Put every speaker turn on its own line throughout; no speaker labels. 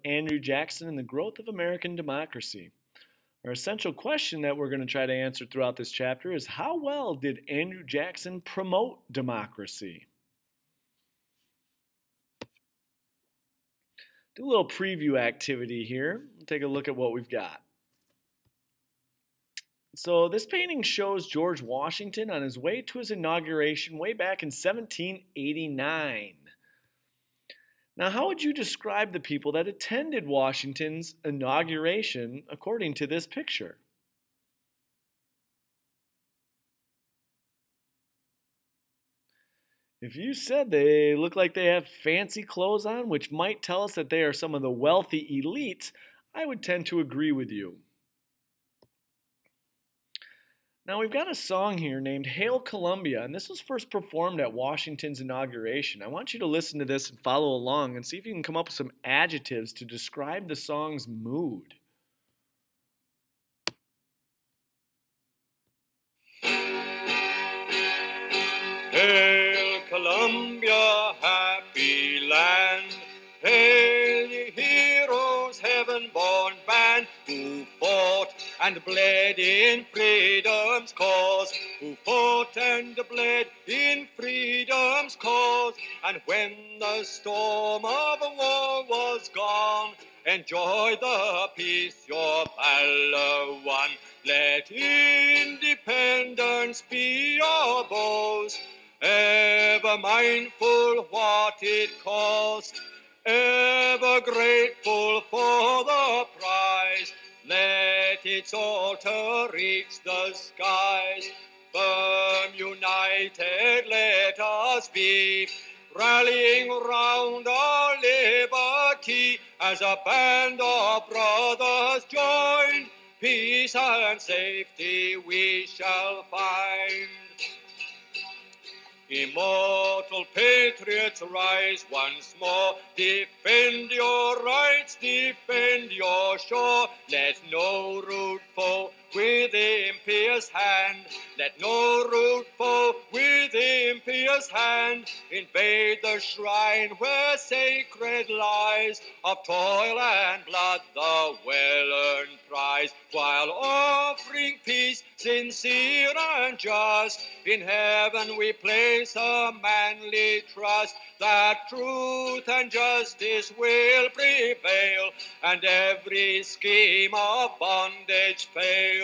Andrew Jackson and the growth of American democracy. Our essential question that we're going to try to answer throughout this chapter is how well did Andrew Jackson promote democracy? Do a little preview activity here. Take a look at what we've got. So this painting shows George Washington on his way to his inauguration way back in 1789. Now, how would you describe the people that attended Washington's inauguration according to this picture? If you said they look like they have fancy clothes on, which might tell us that they are some of the wealthy elites, I would tend to agree with you. Now, we've got a song here named Hail Columbia, and this was first performed at Washington's inauguration. I want you to listen to this and follow along and see if you can come up with some adjectives to describe the song's mood.
Hail Columbia, happy land. Hail ye heroes, heaven-born band, who fought and bled in freedom's cause, who fought and bled in freedom's cause. And when the storm of war was gone, enjoy the peace your valor won. Let independence be your boast, ever mindful what it cost, ever grateful for the prize. Let its altar reach the skies. Firm, united, let us be, rallying round our liberty as a band of brothers joined. Peace and safety we shall find. Immortal patriots, rise once more. Defend your rights, defend your shore. Let no rude foe with impious hand, let no rude foe with impious hand invade the shrine where sacred lies of toil and blood the well-earned prize, while offering peace sincere and just. In heaven we place a manly trust that truth and justice will prevail, and every scheme of bondage fail.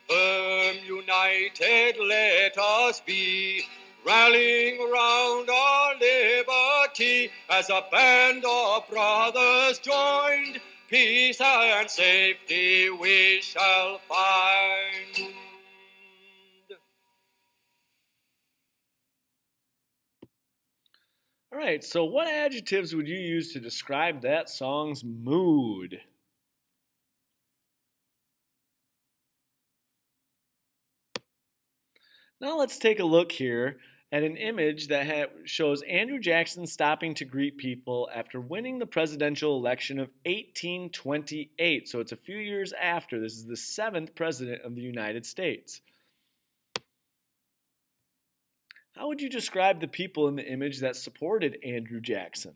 Firm, united, let us be, rallying round our liberty as a band of brothers joined. Peace and safety we shall find.
All right, so what adjectives would you use to describe that song's mood? Now let's take a look here at an image that shows Andrew Jackson stopping to greet people after winning the presidential election of 1828. So it's a few years after. This is the 7th president of the United States. How would you describe the people in the image that supported Andrew Jackson?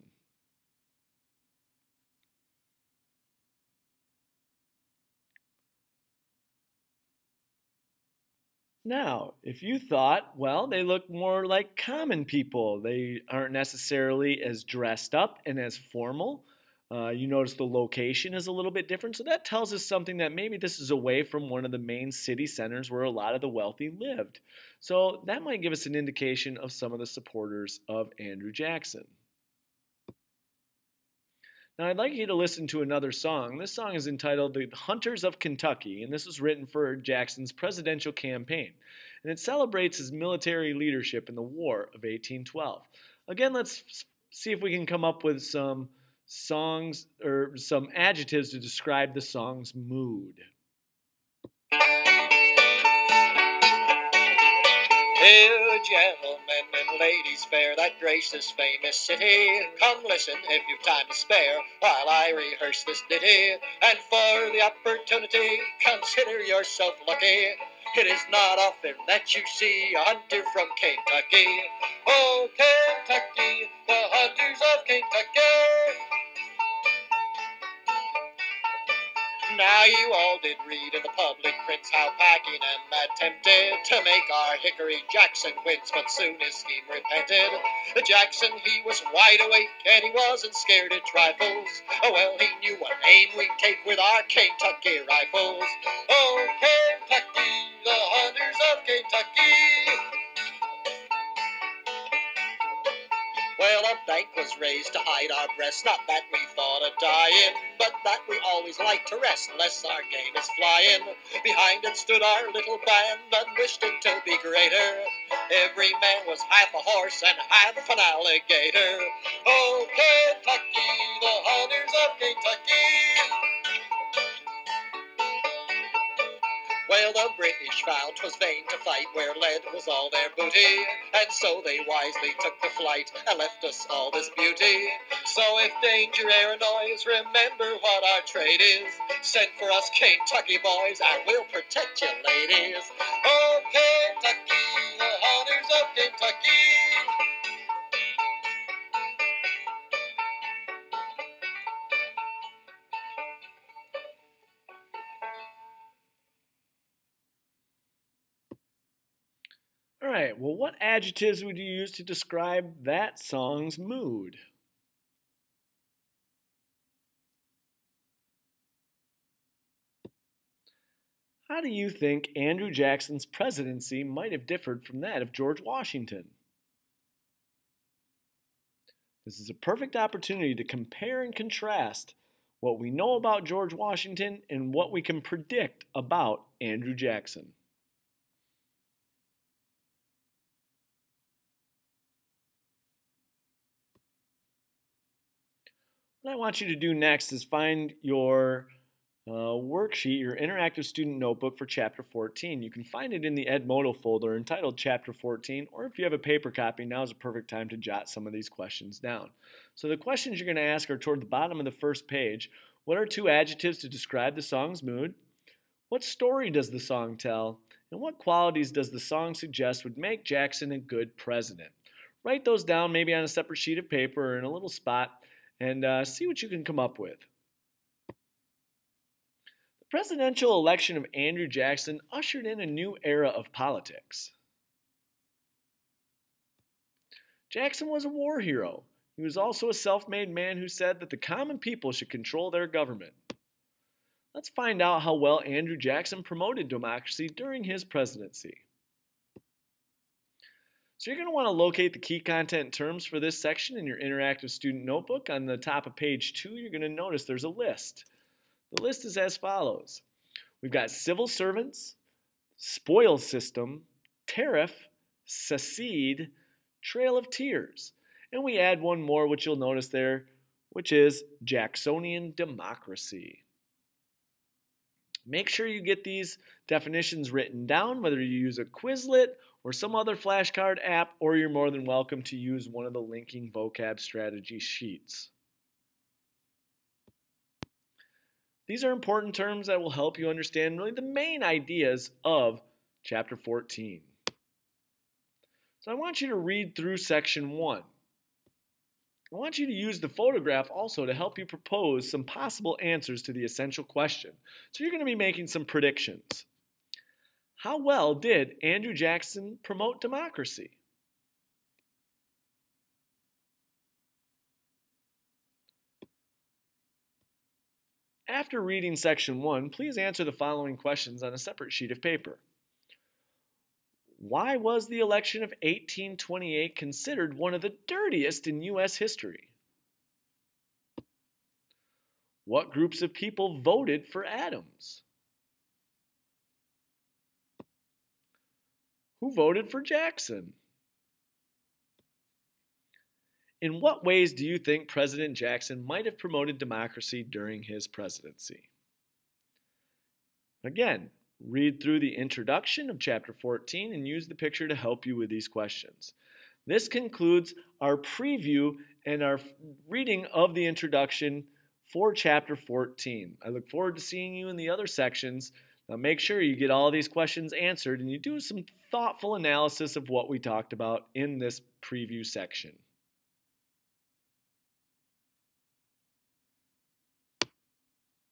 Now, if you thought, well, they look more like common people, they aren't necessarily as dressed up and as formal. You notice the location is a little bit different, so that tells us something that maybe this is away from one of the main city centers where a lot of the wealthy lived. So that might give us an indication of some of the supporters of Andrew Jackson. Now, I'd like you to listen to another song. This song is entitled The Hunters of Kentucky, and this was written for Jackson's presidential campaign. And it celebrates his military leadership in the War of 1812. Again, let's see if we can come up with some songs or some adjectives to describe the song's mood.
Hail, gentlemen and ladies fair, that grace this famous city. Come listen if you've time to spare, while I rehearse this ditty. And for the opportunity, consider yourself lucky. It is not often that you see a hunter from Kentucky. Oh, Kentucky, the hunters of Kentucky. Now you all did read in the public prints how Pakenham attempted to make our Hickory Jackson wins, but soon his scheme repented. Jackson, he was wide awake and he wasn't scared at trifles. Oh well, he knew what aim we'd take with our Kentucky rifles. Oh, Kentucky, the hunters of Kentucky. Well, a bank was raised to hide our breasts, not that we thought of dying, but that we always like to rest, lest our game is flying. Behind it stood our little band, and wished it to be greater. Every man was half a horse and half an alligator. Oh, Kentucky, the hunters of Kentucky. Well, the British found 'twas vain to fight where lead was all their booty, and so they wisely took to flight and left us all this beauty. So if danger e'er annoys, remember what our trade is. Send for us Kentucky boys and we'll protect you ladies. Oh, Kentucky, the hunters of Kentucky.
All right, well, what adjectives would you use to describe that song's mood? How do you think Andrew Jackson's presidency might have differed from that of George Washington? This is a perfect opportunity to compare and contrast what we know about George Washington and what we can predict about Andrew Jackson. What I want you to do next is find your worksheet, your interactive student notebook for Chapter 14. You can find it in the Edmodo folder entitled Chapter 14, or if you have a paper copy, now is a perfect time to jot some of these questions down. So the questions you're going to ask are toward the bottom of the first page. What are two adjectives to describe the song's mood? What story does the song tell? And what qualities does the song suggest would make Jackson a good president? Write those down maybe on a separate sheet of paper or in a little spot and see what you can come up with. The presidential election of Andrew Jackson ushered in a new era of politics. Jackson was a war hero. He was also a self-made man who said that the common people should control their government. Let's find out how well Andrew Jackson promoted democracy during his presidency. So you're going to want to locate the key content terms for this section in your interactive student notebook. On the top of page 2, you're going to notice there's a list. The list is as follows. We've got civil servants, spoil system, tariff, secede, trail of tears. And we add one more, which you'll notice there, which is Jacksonian democracy. Make sure you get these definitions written down, whether you use a Quizlet or some other flashcard app, or you're more than welcome to use one of the linking vocab strategy sheets. These are important terms that will help you understand really the main ideas of Chapter 14. So I want you to read through Section 1. I want you to use the photograph also to help you propose some possible answers to the essential question. So you're going to be making some predictions. How well did Andrew Jackson promote democracy? After reading Section 1, please answer the following questions on a separate sheet of paper. Why was the election of 1828 considered one of the dirtiest in U.S. history? What groups of people voted for Adams? Who voted for Jackson? In what ways do you think President Jackson might have promoted democracy during his presidency? Again, read through the introduction of Chapter 14 and use the picture to help you with these questions. This concludes our preview and our reading of the introduction for Chapter 14. I look forward to seeing you in the other sections. Now make sure you get all these questions answered and you do some thoughtful analysis of what we talked about in this preview section.